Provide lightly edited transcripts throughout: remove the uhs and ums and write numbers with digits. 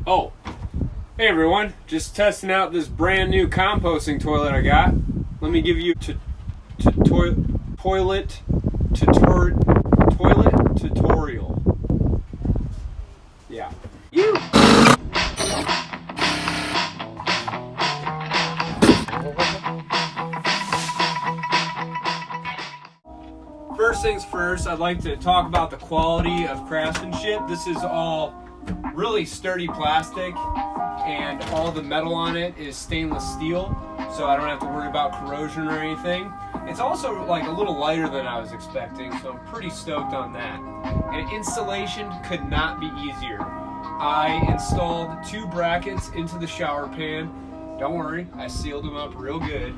Oh, hey everyone, just testing out this brand new composting toilet I got. Let me give you toilet tutorial. Yeah. You. First things first, I'd like to talk about the quality of craftsmanship. This is all really sturdy plastic, and all the metal on it is stainless steel, so I don't have to worry about corrosion or anything. It's also like a little lighter than I was expecting, so I'm pretty stoked on that. And installation could not be easier. I installed 2 brackets into the shower pan. Don't worry, I sealed them up real good.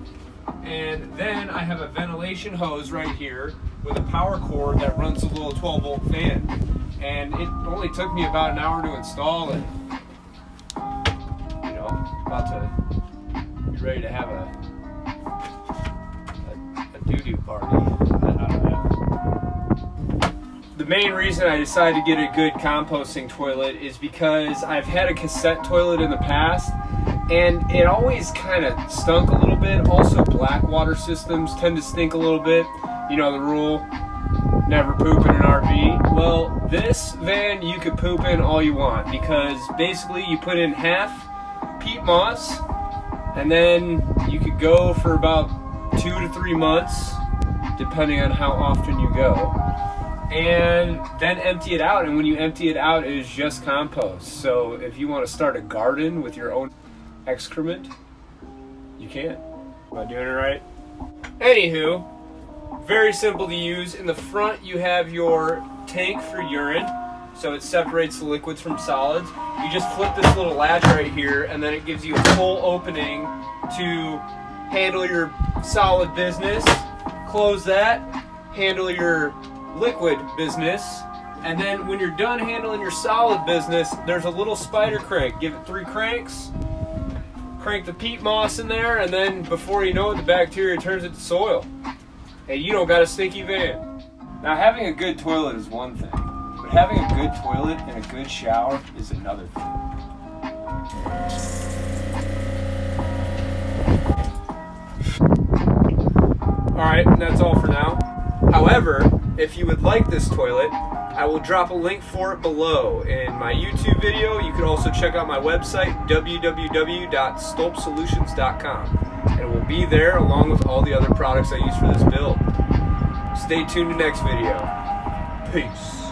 And then I have a ventilation hose right here with a power cord that runs a little 12-volt fan. And it only took me about an hour to install, and about to be ready to have a doo-doo party. I don't know. The main reason I decided to get a good composting toilet is because I've had a cassette toilet in the past, and it always kind of stunk a little bit. Also, black water systems tend to stink a little bit. You know the rule, never poop in an RV. Well, this van you could poop in all you want, because basically you put in half peat moss, and then you could go for about 2 to 3 months, depending on how often you go, and then empty it out. And when you empty it out, it is just compost. So if you want to start a garden with your own excrement, you can. Am I doing it right? Anywho, very simple to use. In the front you have your tank for urine, so it separates the liquids from solids. You just flip this little latch right here, and then it gives you a full opening to handle your solid business. Close that, handle your liquid business, and then when you're done handling your solid business, there's a little spider crank. Give it 3 cranks, crank the peat moss in there, and then before you know it, the bacteria turns into soil. And you don't got a stinky van. Now, having a good toilet is one thing, but having a good toilet and a good shower is another thing. Alright, that's all for now. However, if you would like this toilet, I will drop a link for it below in my YouTube video. You can also check out my website, www.stolpsolutions.com. And it will be there along with all the other products I use for this build. Stay tuned to next video. Peace.